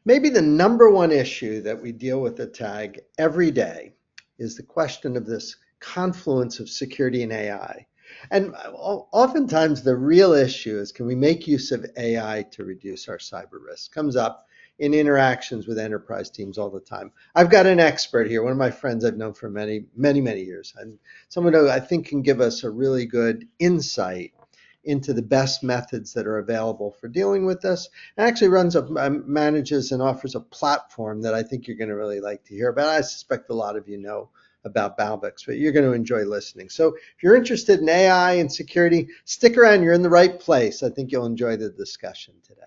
Maybe the number one issue that we deal with at TAG every day is the question of this confluence of security and AI. And oftentimes the real issue is, can we make use of AI to reduce our cyber risk? Comes up in interactions with enterprise teams all the time. I've got an expert here, one of my friends I've known for many, many, many years, and someone who I think can give us a really good insight into the best methods that are available for dealing with this. It actually manages and offers a platform that I think you're going to really like to hear about. I suspect a lot of you know about Balbix, but you're going to enjoy listening. So if you're interested in AI and security, stick around. You're in the right place. I think you'll enjoy the discussion today.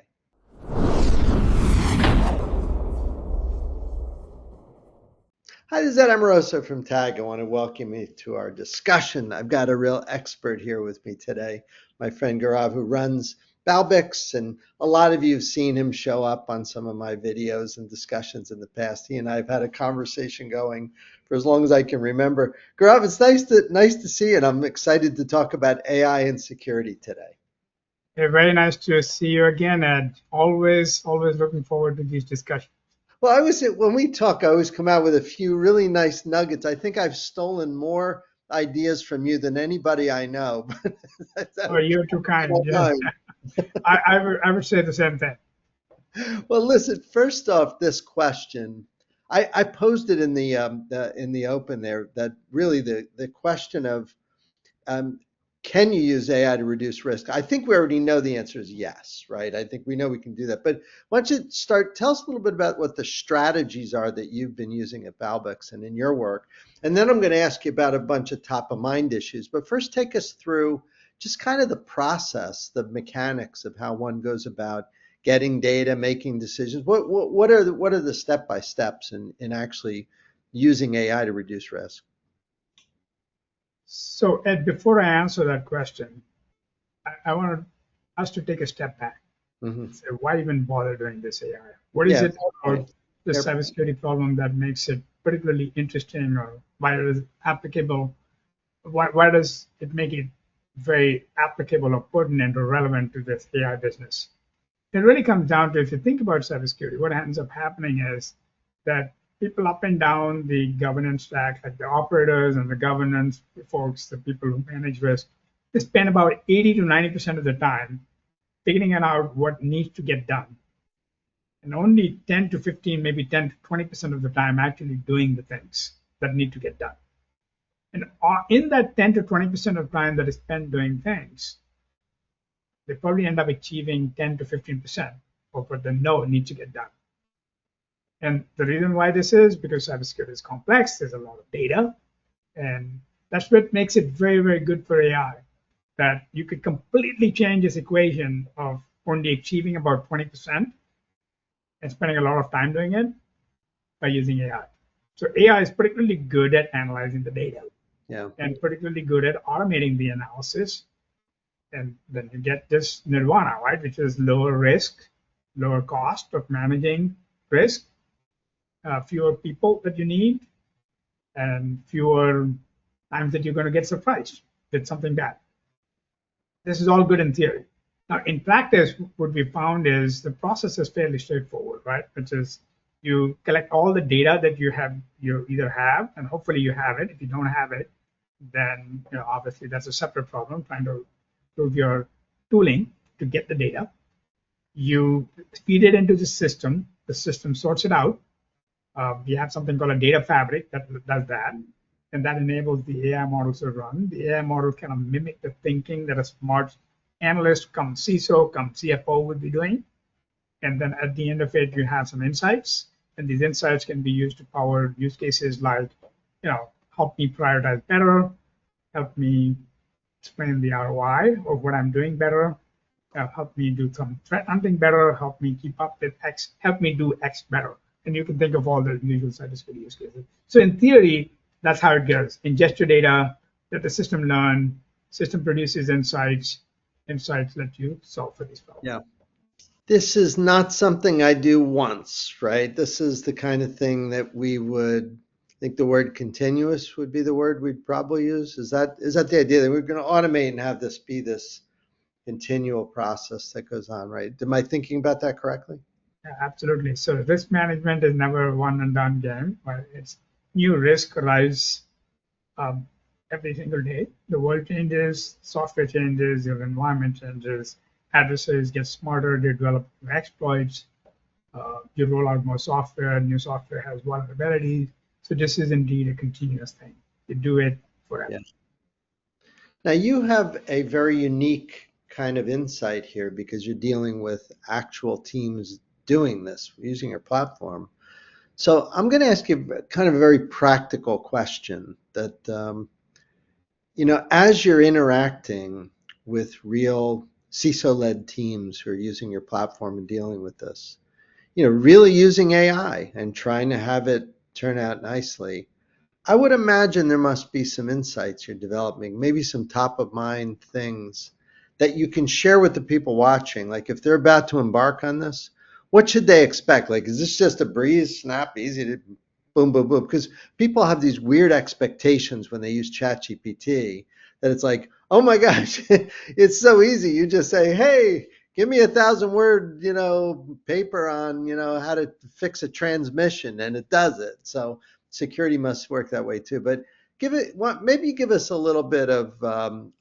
Hi, this is Ed Amoroso from TAG. I want to welcome you to our discussion. I've got a real expert here with me today, my friend Gaurav, who runs Balbix, and a lot of you have seen him show up on some of my videos and discussions in the past. He and I have had a conversation going for as long as I can remember. Gaurav, it's nice to see you, and I'm excited to talk about AI and security today. Hey, very nice to see you again, Ed. Always looking forward to these discussions. Well, when we talk, I always come out with a few really nice nuggets. I think I've stolen more ideas from you than anybody I know. Oh, you're too kind. Yeah. I would say the same thing. Well, listen. First off, this question, I posed it in the open there. That really the question of can you use AI to reduce risk? I think we already know the answer is yes, right? I think we know we can do that. But why don't you tell us a little bit about what the strategies are that you've been using at Balbix and in your work. And then I'm going to ask you about a bunch of top of mind issues. But first, take us through just kind of the process, the mechanics of how one goes about getting data, making decisions. What are the step-by-steps in actually using AI to reduce risk? So, Ed, before I answer that question, I want us to take a step back. Mm-hmm. So why even bother doing this AI? What is it about the cybersecurity problem that makes it particularly interesting, or why it is applicable? Why does it make it very applicable or pertinent or relevant to this AI business? It really comes down to, if you think about cybersecurity, what ends up happening is that people up and down the governance stack, like the operators and the governance folks, the people who manage risk, they spend about 80 to 90% of the time figuring out what needs to get done. And only 10 to 15, maybe 10 to 20% of the time actually doing the things that need to get done. And in that 10 to 20% of time that is spent doing things, they probably end up achieving 10 to 15% of what they know needs to get done. And the reason why this is because cybersecurity is complex, there's a lot of data, and that's what makes it very, very good for AI, that you could completely change this equation of only achieving about 20% and spending a lot of time doing it by using AI. So AI is particularly good at analyzing the data, and particularly good at automating the analysis. And then you get this nirvana, right, which is lower risk, lower cost of managing risk, fewer people that you need, and fewer times that you're going to get surprised with something bad. This is all good in theory. Now, in practice, what we found is the process is fairly straightforward, right? Which is you collect all the data that you either have, and hopefully you have it. If you don't have it, then obviously that's a separate problem, trying to improve your tooling to get the data. You feed it into the system sorts it out. We have something called a data fabric that does that, and that enables the AI models to run. The AI model kind of mimic the thinking that a smart analyst, come CISO, come CFO would be doing. And then at the end of it, you have some insights, and these insights can be used to power use cases like, help me prioritize better, help me explain the ROI of what I'm doing better, help me do some threat hunting better, help me keep up with X, help me do X better. And you can think of all the usual cybersecurity use cases. So in theory, that's how it goes. Ingest your data, let the system learn, system produces insights let you solve for these problems. Yeah. This is not something I do once, right? This is the kind of thing that we would, I think the word continuous would be the word we'd probably use. Is that the idea, that we're going to automate and have this be this continual process that goes on, right? Am I thinking about that correctly? Yeah, absolutely. So risk management is never a one and done game, but it's new risk arrives um, every single day. The world changes, software changes, your environment changes, adversaries get smarter, they develop new exploits, you roll out more software, new software has vulnerabilities. So this is indeed a continuous thing. You do it forever. Yeah. Now you have a very unique kind of insight here because you're dealing with actual teams doing this using your platform. So I'm going to ask you kind of a very practical question that, as you're interacting with real CISO-led teams who are using your platform and dealing with this, really using AI and trying to have it turn out nicely, I would imagine there must be some insights you're developing, maybe some top of mind things that you can share with the people watching. Like if they're about to embark on this, what should they expect? Like, is this just a breeze, snap, easy to boom, boom, boom? Because people have these weird expectations when they use ChatGPT that it's like, oh my gosh, it's so easy. You just say, hey, give me 1,000 word, paper on, how to fix a transmission, and it does it. So security must work that way too. But maybe give us a little bit of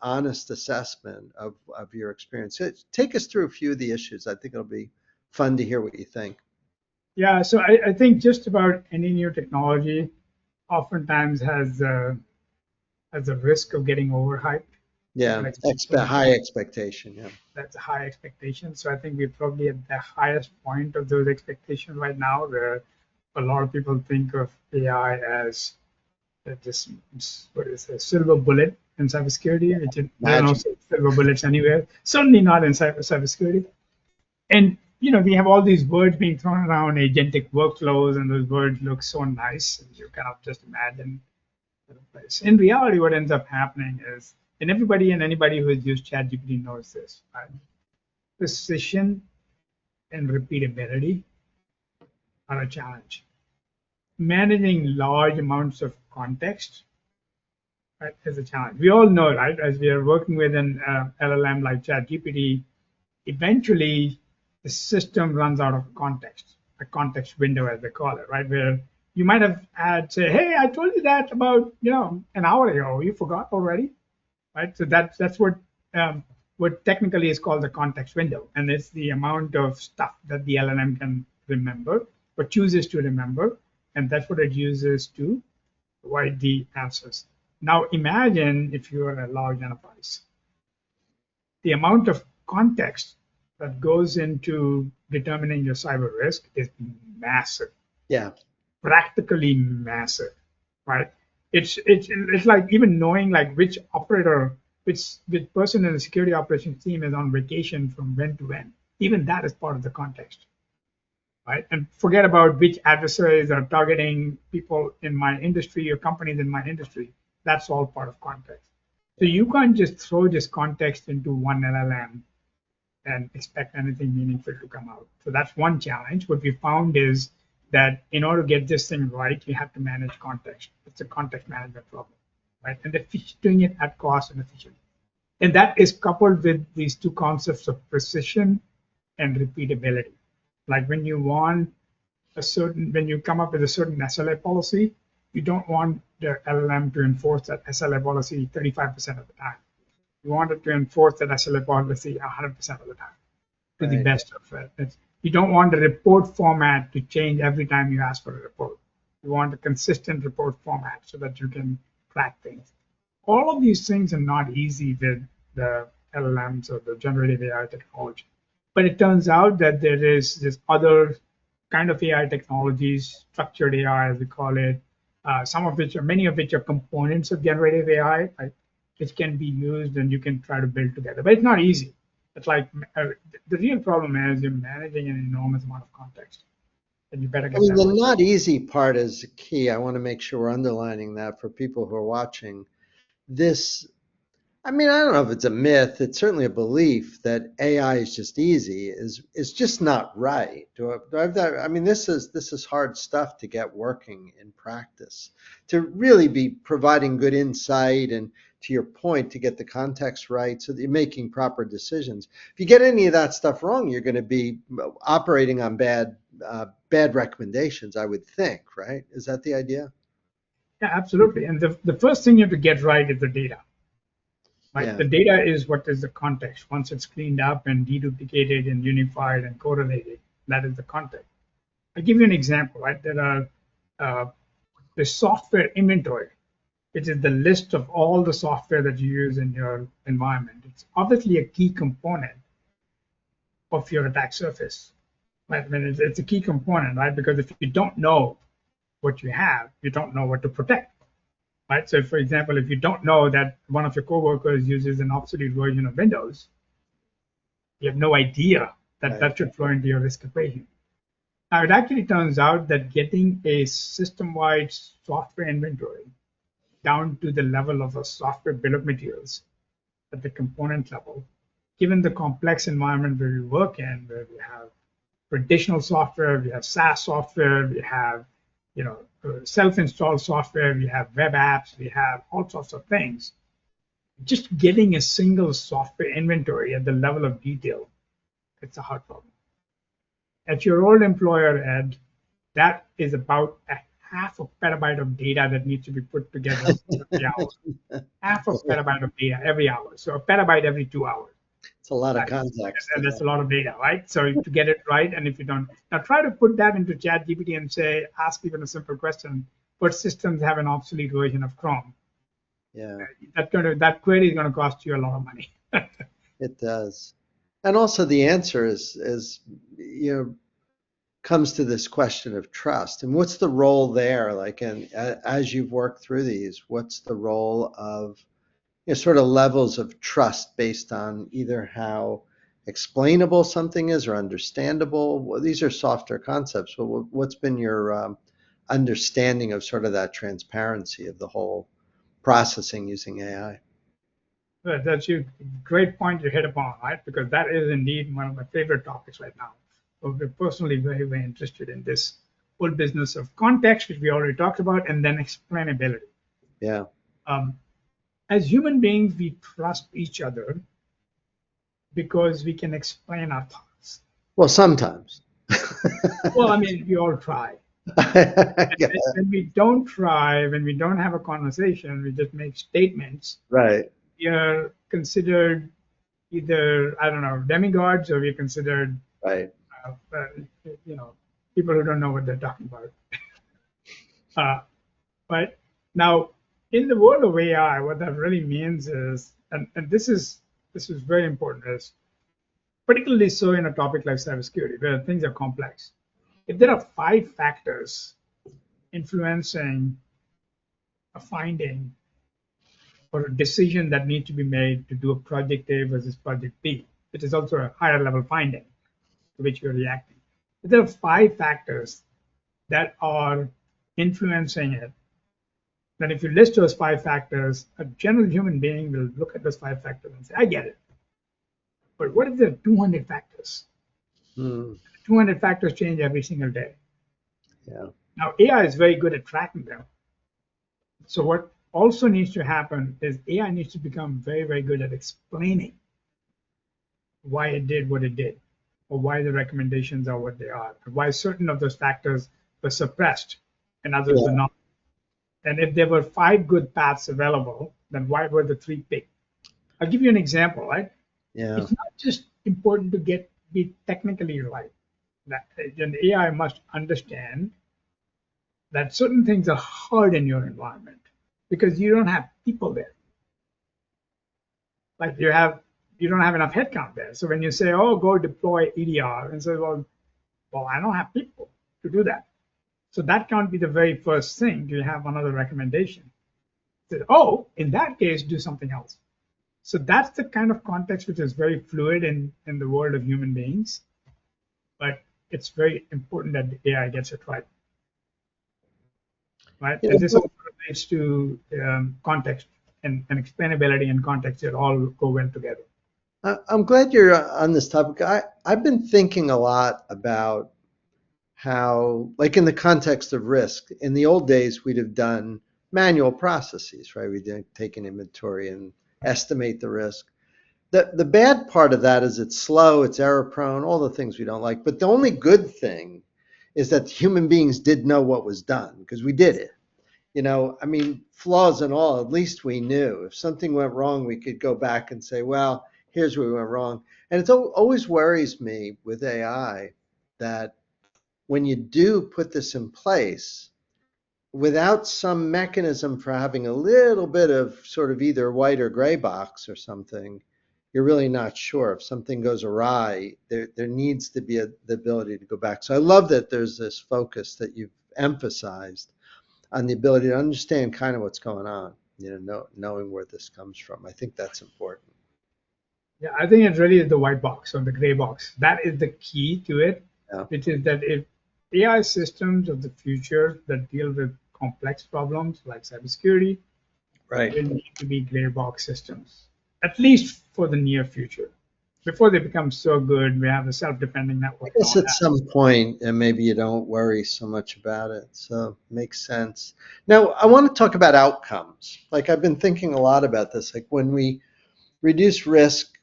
honest assessment of your experience. Take us through a few of the issues. I think it'll be fun to hear what you think. Yeah, so I think just about any new technology oftentimes has a risk of getting overhyped. Yeah, People expect too much. high expectation. Yeah, That's a high expectation. So I think we're probably at the highest point of those expectations right now, where a lot of people think of AI as just what is a silver bullet in cybersecurity, which there are no magic. silver bullets anywhere. Certainly not in cybersecurity. And we have all these words being thrown around, agentic workflows, and those words look so nice, and you kind of just imagine the place. In reality, what ends up happening is, and everybody and anybody who has used ChatGPT knows this, right? Precision and repeatability are a challenge. Managing large amounts of context, right, is a challenge. We all know, right, as we are working with an LLM like ChatGPT, eventually the system runs out of context, a context window as they call it, right? Where you might have had say, hey, I told you that about an hour ago. You forgot already, right? So that's what technically is called the context window, and it's the amount of stuff that the LLM can remember or chooses to remember, and that's what it uses to provide the answers. Now imagine if you are a large enterprise, the amount of context that goes into determining your cyber risk is massive, Yeah, practically massive, right? It's like even knowing like which operator, which person in the security operations team is on vacation from when to when. Even that is part of the context, right? And forget about which adversaries are targeting people in my industry or companies in my industry. That's all part of context. So yeah. you can't just throw this context into one LLM and expect anything meaningful to come out. So that's one challenge. What we found is that in order to get this thing right, you have to manage context. It's a context management problem, right? And doing it at cost and efficiently. And that is coupled with these two concepts of precision and repeatability. Like when you come up with a certain SLA policy, you don't want the LLM to enforce that SLA policy 35% of the time. You want it to enforce that SLA policy 100% of the time to the Right. best of it. You don't want the report format to change every time you ask for a report. You want a consistent report format so that you can track things. All of these things are not easy with the LLMs or the generative AI technology. But it turns out that there is this other kind of AI technologies, structured AI as we call it, many of which are components of generative AI, right, which can be used and you can try to build together. But it's not easy. It's like the real problem is you're managing an enormous amount of context, and you better I get mean, that the right. not easy part is key. I want to make sure we're underlining that for people who are watching. This I mean, I don't know if it's a myth. It's certainly a belief that AI is just easy. Is just not right. Do I have that? I mean, this is hard stuff to get working in practice. To really be providing good insight and, to your point, to get the context right so that you're making proper decisions. If you get any of that stuff wrong, you're going to be operating on bad recommendations, I would think. Right? Is that the idea? Yeah, absolutely. And the first thing you have to get right is the data. Right? Yeah. The data is what is the context. Once it's cleaned up and deduplicated and unified and correlated, that is the context. I'll give you an example, right? There are the software inventory, which is the list of all the software that you use in your environment. It's obviously a key component of your attack surface. Right? I mean, it's a key component, right? Because if you don't know what you have, you don't know what to protect. Right? So, for example, if you don't know that one of your coworkers uses an obsolete version of Windows, you have no idea that that should flow into your risk equation. Now, it actually turns out that getting a system-wide software inventory down to the level of a software bill of materials at the component level, given the complex environment where we work in, where we have traditional software, we have SaaS software, we have self-installed software, we have web apps, we have all sorts of things. Just getting a single software inventory at the level of detail, it's a hard problem. At your old employer, Ed, that is about a half a petabyte of data that needs to be put together every hour. Half a petabyte of data every hour. So a petabyte every 2 hours. It's a lot of context. And that's a lot of data, right? So to get it right, and if you don't, now try to put that into ChatGPT and say, ask even a simple question: what systems have an obsolete version of Chrome? Yeah. That query is going to cost you a lot of money. It does. And also the answer comes to this question of trust. And what's the role there? Like, and as you've worked through these, what's the role of sort of levels of trust based on either how explainable something is or understandable? Well, these are softer concepts, but what's been your understanding of sort of that transparency of the whole processing using AI? That's a great point you hit upon, right? Because that is indeed one of my favorite topics right now. So we're personally very, very interested in this whole business of context, which we already talked about, and then explainability. Yeah. As human beings, we trust each other because we can explain our thoughts. Well, sometimes. Well, I mean, we all try. When we don't try, when we don't have a conversation, we just make statements. Right. We are considered either, I don't know, demigods, or we're considered, right. People who don't know what they're talking about. But now, in the world of AI, what that really means is, and this is very important, is particularly so in a topic like cybersecurity, where things are complex. If there are 5 factors influencing a finding or a decision that needs to be made to do a project A versus project B, which is also a higher level finding to which you're reacting. If there are 5 factors that are influencing it, then if you list those 5 factors, a general human being will look at those 5 factors and say, I get it. But what if there are 200 factors? 200 factors change every single day. Yeah. Now, AI is very good at tracking them. So what also needs to happen is AI needs to become very, very good at explaining why it did what it did, or why the recommendations are what they are, or why certain of those factors were suppressed and others were not. And if there were 5 good paths available, then why were the 3 picked? I'll give you an example, right? Yeah. It's not just important to be technically right. An AI must understand that certain things are hard in your environment because you don't have people there. Like you don't have enough headcount there. So when you say, oh, go deploy EDR, and say, well, I don't have people to do that. So that can't be the very first thing. Do you have another recommendation? So, oh, in that case, do something else. So that's the kind of context which is very fluid in the world of human beings. But it's very important that the AI gets it right. Right? And this also relates to context. and explainability and context, it all go well together. I'm glad you're on this topic. I've been thinking a lot about how, like in the context of risk, in the old days, we'd have done manual processes, right? We'd take an inventory and estimate the risk. The bad part of that is it's slow, it's error prone, all the things we don't like. But the only good thing is that human beings did know what was done because we did it. I mean, flaws and all, at least we knew. If something went wrong, we could go back and say, well, here's where we went wrong. And it always worries me with AI that when you do put this in place, without some mechanism for having a little bit of sort of either white or gray box or something, you're really not sure. If something goes awry, there needs to be the ability to go back. So I love that there's this focus that you've emphasized on the ability to understand kind of what's going on, knowing where this comes from. I think that's important. Yeah, I think it really is the white box or the gray box. That is the key to it, which is that if AI systems of the future that deal with complex problems like cybersecurity, right, will need to be gray box systems, at least for the near future. Before they become so good, we have a self-defending network. I guess at some point, and maybe you don't worry so much about it. So makes sense. Now, I want to talk about outcomes. Like I've been thinking a lot about this. Like when we reduce risk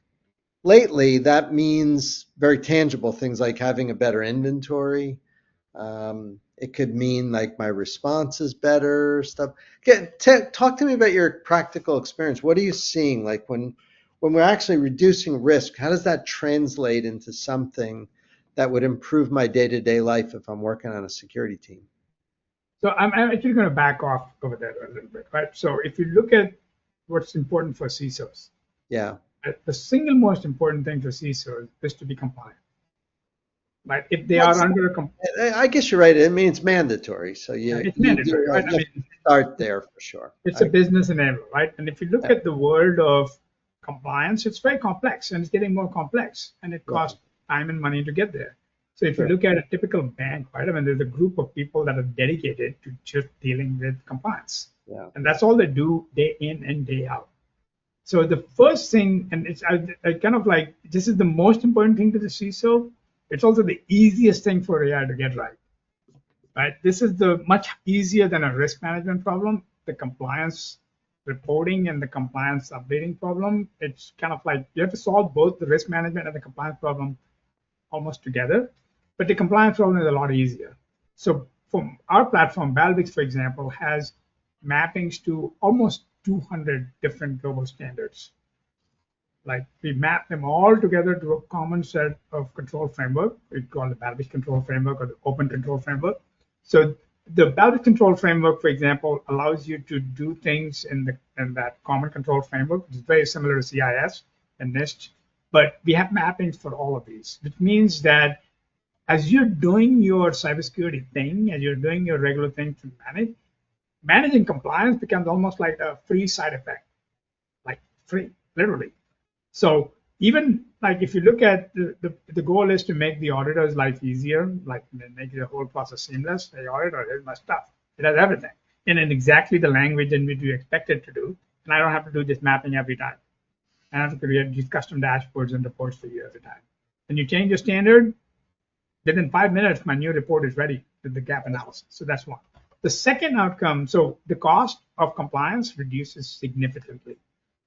lately, that means very tangible things like having a better inventory. It could mean like my response is better, stuff. Talk to me about your practical experience. What are you seeing? Like when we're actually reducing risk, how does that translate into something that would improve my day-to-day life if I'm working on a security team? So I'm actually going to back off over there a little bit, right? So if you look at what's important for CISOs, yeah, the single most important thing for CISOs is to be compliant. Right? If they are under I guess you're right. I mean, it's mandatory. So it's mandatory, right? I mean, start there for sure. It's a business enabler, right? And if you look at the world of compliance, it's very complex and it's getting more complex and it costs time and money to get there. So if you look at a typical bank, right? I mean, there's a group of people that are dedicated to just dealing with compliance. Yeah. And that's all they do day in and day out. So the first thing, and it's I kind of like, this is the most important thing to the CISO. It's also the easiest thing for AI to get right. Right? This is the much easier than a risk management problem. The compliance reporting and the compliance updating problem, it's kind of like you have to solve both the risk management and the compliance problem almost together. But the compliance problem is a lot easier. So from our platform, Balbix, for example, has mappings to almost 200 different global standards. Like we map them all together to a common set of control framework. We call the Balbix control framework or the open control framework. So the Balbix control framework, for example, allows you to do things in that common control framework, which is very similar to CIS and NIST. But we have mappings for all of these, which means that as you're doing your cybersecurity thing, as you're doing your regular thing to managing compliance becomes almost like a free side effect, like free, literally. So even like if you look at the goal is to make the auditor's life easier, like make the whole process seamless. The auditor is my stuff. It has everything in exactly the language in which you expect it to do. And I don't have to do this mapping every time. I have to create these custom dashboards and reports for you every time. And you change your standard, within 5 minutes, my new report is ready with the gap analysis. So that's one. The second outcome, so the cost of compliance reduces significantly.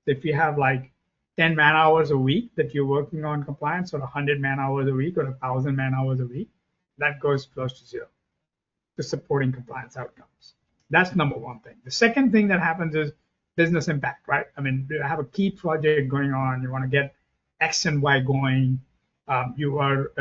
If you have like 10 man hours a week that you're working on compliance, or 100 man hours a week, or 1,000 man hours a week, that goes close to zero to supporting compliance outcomes. That's number one thing. The second thing that happens is business impact, right? I mean, you have a key project going on. You want to get X and Y going. You are,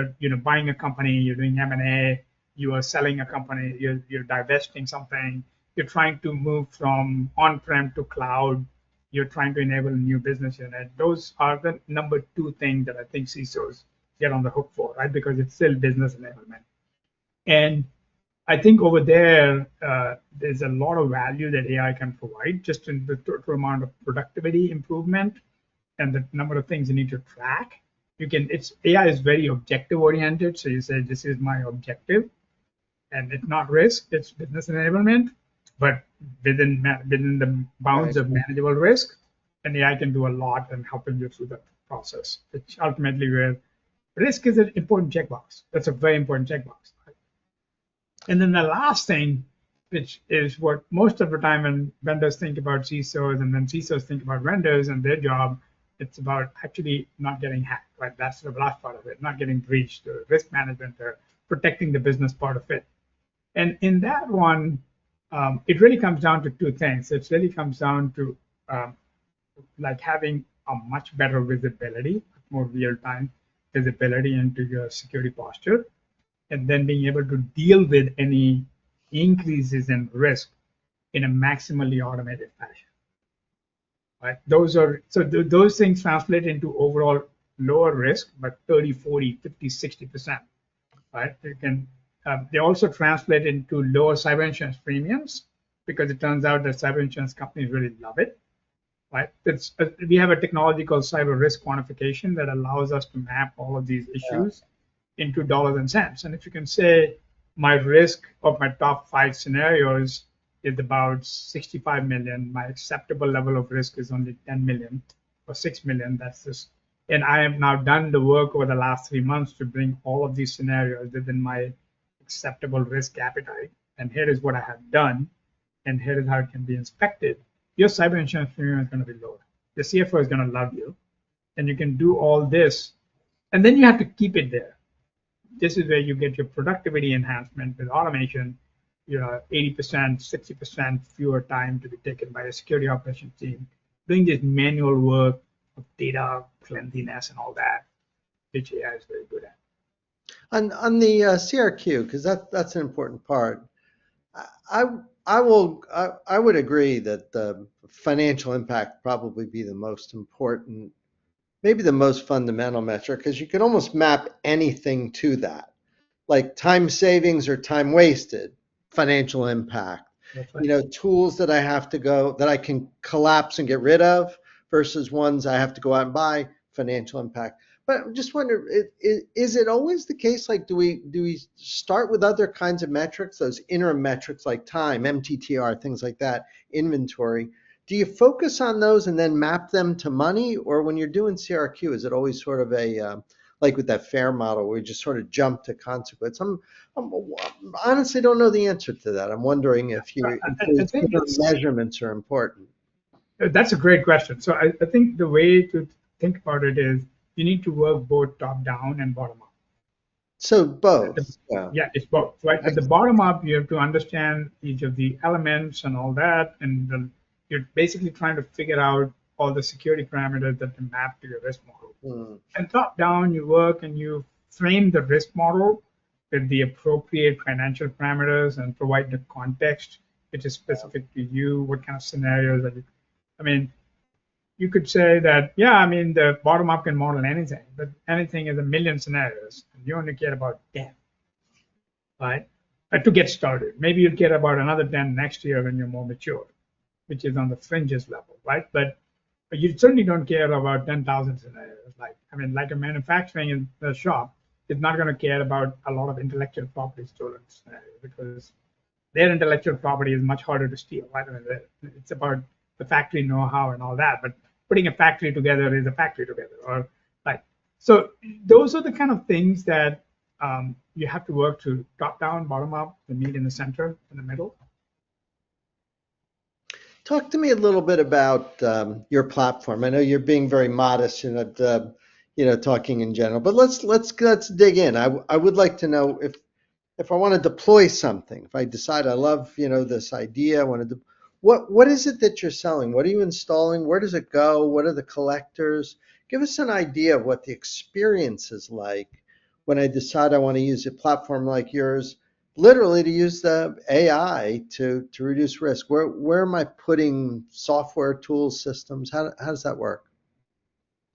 buying a company. You're doing M&A. You are selling a company. You're divesting something. You're trying to move from on-prem to cloud. You're trying to enable a new business unit. Those are the number two thing that I think CISOs get on the hook for, right? Because it's still business enablement. And I think over there, there's a lot of value that AI can provide just in the total amount of productivity improvement and the number of things you need to track. AI is very objective oriented. So you say, this is my objective, and it's not risk, it's business enablement. But within the bounds of manageable risk, and AI can do a lot in helping you through that process, which ultimately where risk is an important checkbox. That's a very important checkbox. And then the last thing, which is what most of the time when vendors think about CISOs and then CISOs think about vendors and their job, it's about actually not getting hacked, right? That's the last part of it, not getting breached, the risk management, protecting the business part of it. And in that one, it really comes down to two things. It really comes down to like having a much better visibility, more real-time visibility into your security posture, and then being able to deal with any increases in risk in a maximally automated fashion. Right? Those things translate into overall lower risk, but 30, 40, 50, 60%. Right? They also translate into lower cyber insurance premiums because it turns out that cyber insurance companies really love it. Right? We have a technology called cyber risk quantification that allows us to map all of these issues into dollars and cents. And if you can say my risk of my top 5 scenarios is about 65 million, my acceptable level of risk is only 10 million or 6 million, that's just, and I have now done the work over the last 3 months to bring all of these scenarios within my acceptable risk appetite. And here is what I have done, and here is how it can be inspected. Your cyber insurance premium is going to be lower. The CFO is going to love you, and you can do all this, and then you have to keep it there. This is where you get your productivity enhancement with automation. 80%, 60% fewer time to be taken by a security operations team doing this manual work of data cleanliness and all that, which AI is very good at. On the CRQ, because that's an important part. I would agree that the financial impact probably be the most important, maybe the most fundamental metric, because you can almost map anything to that, like time savings or time wasted, financial impact. Right. Tools that I can collapse and get rid of versus ones I have to go out and buy, financial impact. But I just wonder, is it always the case? Like, do we start with other kinds of metrics, those interim metrics like time, MTTR, things like that, inventory? Do you focus on those and then map them to money? Or when you're doing CRQ, is it always sort of a, like with that FAIR model where you just sort of jump to consequence? I honestly don't know the answer to that. I'm wondering if measurements are important. That's a great question. So I think the way to think about it is you need to work both top down and bottom up. So both. Yeah, it's both. Right. At the bottom up, you have to understand each of the elements and all that, and you're basically trying to figure out all the security parameters that can map to your risk model. And top down, you work and you frame the risk model with the appropriate financial parameters and provide the context which is specific to you. What kind of scenarios are you? I mean, you could say that, the bottom up can model anything, but anything is a million scenarios, and you only care about 10, right? To get started. Maybe you'll care about another 10 next year when you're more mature, which is on the fringes level, right? But you certainly don't care about 10,000 scenarios. Like a manufacturing in the shop is not going to care about a lot of intellectual property stolen scenarios because their intellectual property is much harder to steal, right? It's about the factory know-how and all that, but putting a factory together is a factory together, or like, so those are the kind of things that you have to work to top down, bottom up, the meat in the center, in the middle. Talk to me a little bit about your platform. I know you're being very modest and talking in general, but let's dig in. I would like to know if I want to deploy something, if I decide I love this idea, I want to. What is it that you're selling? What are you installing? Where does it go? What are the collectors? Give us an idea of what the experience is like when I decide I want to use a platform like yours, literally to use the AI to reduce risk. Where am I putting software tools, systems? How does that work?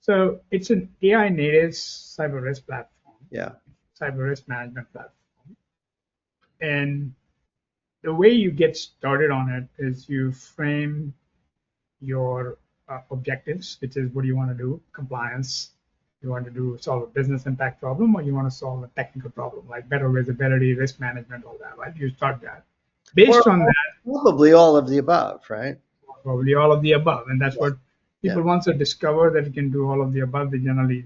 So it's an AI native cyber risk platform. Yeah. Cyber risk management platform. And the way you get started on it is you frame your objectives, which is what do you want to do? Compliance. You want to solve a business impact problem, or you want to solve a technical problem like better visibility, risk management, all that, right? You start that. Based on that, probably all of the above, right? probably all of the above. And that's Yeah. what people, once they discover that you can do all of the above, they generally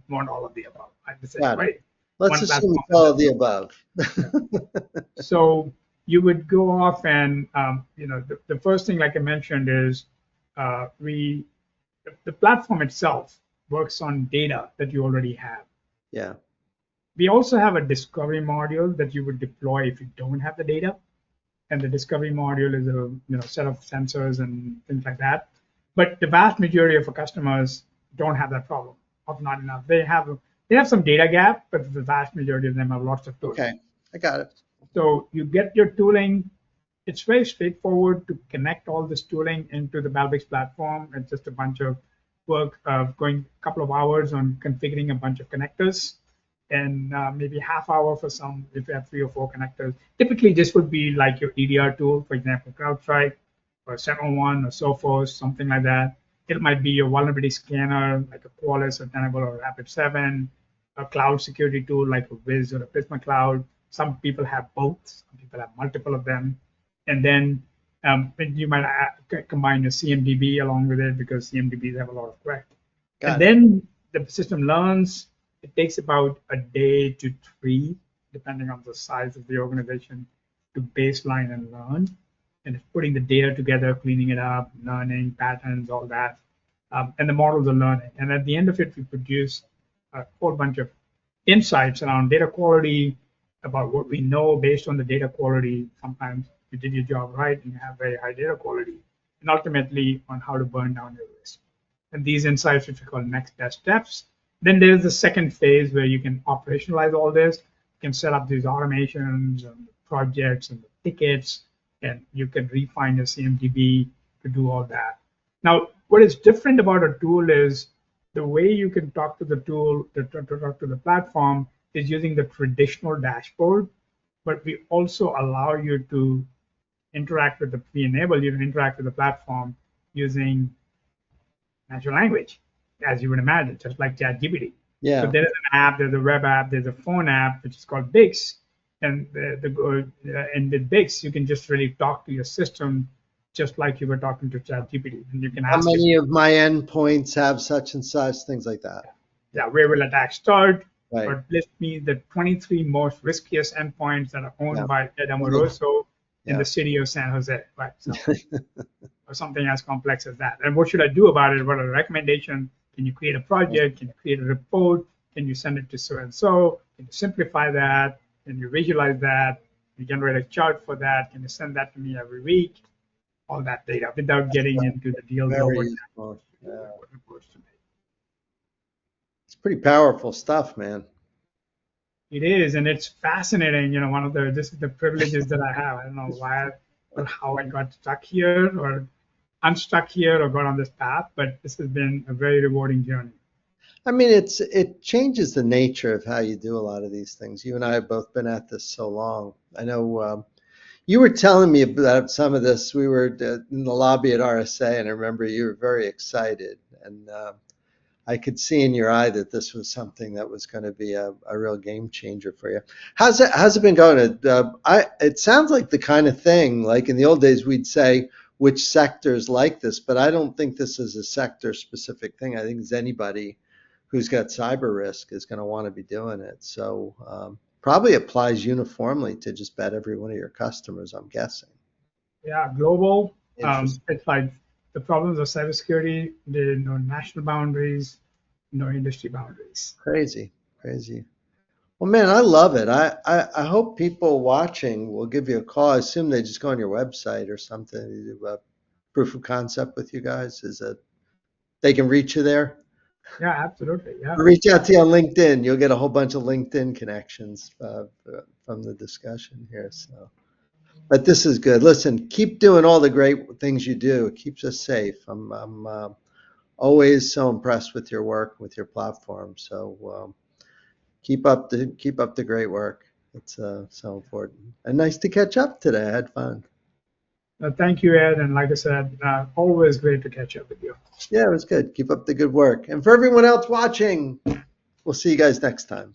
want all of the above. I would say, Got it. great. Let's One assume platform it's is all of enough. the above. Yeah. So you would go off and, the first thing, like I mentioned, is the platform itself works on data that you already have. Yeah. We also have a discovery module that you would deploy if you don't have the data. And the discovery module is a set of sensors and things like that. But the vast majority of our customers don't have that problem of not enough. They have some data gap, but the vast majority of them have lots of tooling. Okay, I got it. So you get your tooling. It's very straightforward to connect all this tooling into the Balbix platform. It's just a bunch of work going a couple of hours on configuring a bunch of connectors, and maybe half hour for some if you have 3 or 4 connectors. Typically, this would be like your EDR tool, for example, CrowdStrike or SentinelOne or Sophos, something like that. It might be your vulnerability scanner like a Qualys or Tenable or Rapid7, a cloud security tool like a Wiz or a Prisma Cloud. Some people have both. Some people have multiple of them. And then you might combine your CMDB along with it because CMDBs have a lot of query. And then the system learns. It takes about a day to 3, depending on the size of the organization, to baseline and learn. And it's putting the data together, cleaning it up, learning patterns, all that. And the models are learning. And at the end of it, we produce a whole bunch of insights around data quality, about what we know based on the data quality. Sometimes you did your job right and you have very high data quality, and ultimately on how to burn down your risk. And these insights, which we call next best steps. Then there's the second phase where you can operationalize all this. You can set up these automations and projects and the tickets, and you can refine your CMDB to do all that. Now, what is different about a tool is the way you can talk to the tool, to talk to the platform, is using the traditional dashboard, but we also allow you to interact with we enable you to interact with the platform using natural language, as you would imagine, just like ChatGPT. Yeah. So there is an app, there's a web app, there's a phone app, which is called Bix. And and with Bix, you can just really talk to your system just like you were talking to ChatGPT. And you can How ask many of my endpoints have such and such, things like that. Yeah, where will attack start? Right. Or list me the 23 most riskiest endpoints that are owned by Ed Amoroso in the city of San Jose, right? So, or something as complex as that. And what should I do about it? What are the recommendations? Can you create a project? Can you create a report? Can you send it to so and so? Can you simplify that? Can you visualize that? Can you generate a chart for that? Can you send that to me every week? All that data without getting into the deals of what reports to make. It's pretty powerful stuff, man. It is, and it's fascinating. This is the privileges that I have. I don't know why or how I got stuck here, or I'm stuck here, or got on this path, but this has been a very rewarding journey. I mean, it changes the nature of how you do a lot of these things. You and I have both been at this so long. I know you were telling me about some of this. We were in the lobby at RSA, and I remember you were very excited, and I could see in your eye that this was something that was going to be a real game changer for you. How's it been going? It sounds like the kind of thing, like in the old days, we'd say which sectors like this, but I don't think this is a sector specific thing. I think it's anybody who's got cyber risk is going to want to be doing it. So probably applies uniformly to just about every one of your customers, I'm guessing. Yeah, global. It's like the problems of cybersecurity. There are no national boundaries, no industry boundaries. Crazy. Well, man, I love it. I hope people watching will give you a call. I assume they just go on your website or something to do a proof of concept with you guys. Is it they can reach you there? Yeah, absolutely. Yeah. Or reach out to you on LinkedIn. You'll get a whole bunch of LinkedIn connections from the discussion here. So, but this is good. Listen, keep doing all the great things you do. It keeps us safe. I'm always so impressed with your work, with your platform. So keep up the great work. It's so important. And nice to catch up today. I had fun. Thank you, Ed. And like I said, always great to catch up with you. Yeah, it was good. Keep up the good work. And for everyone else watching, we'll see you guys next time.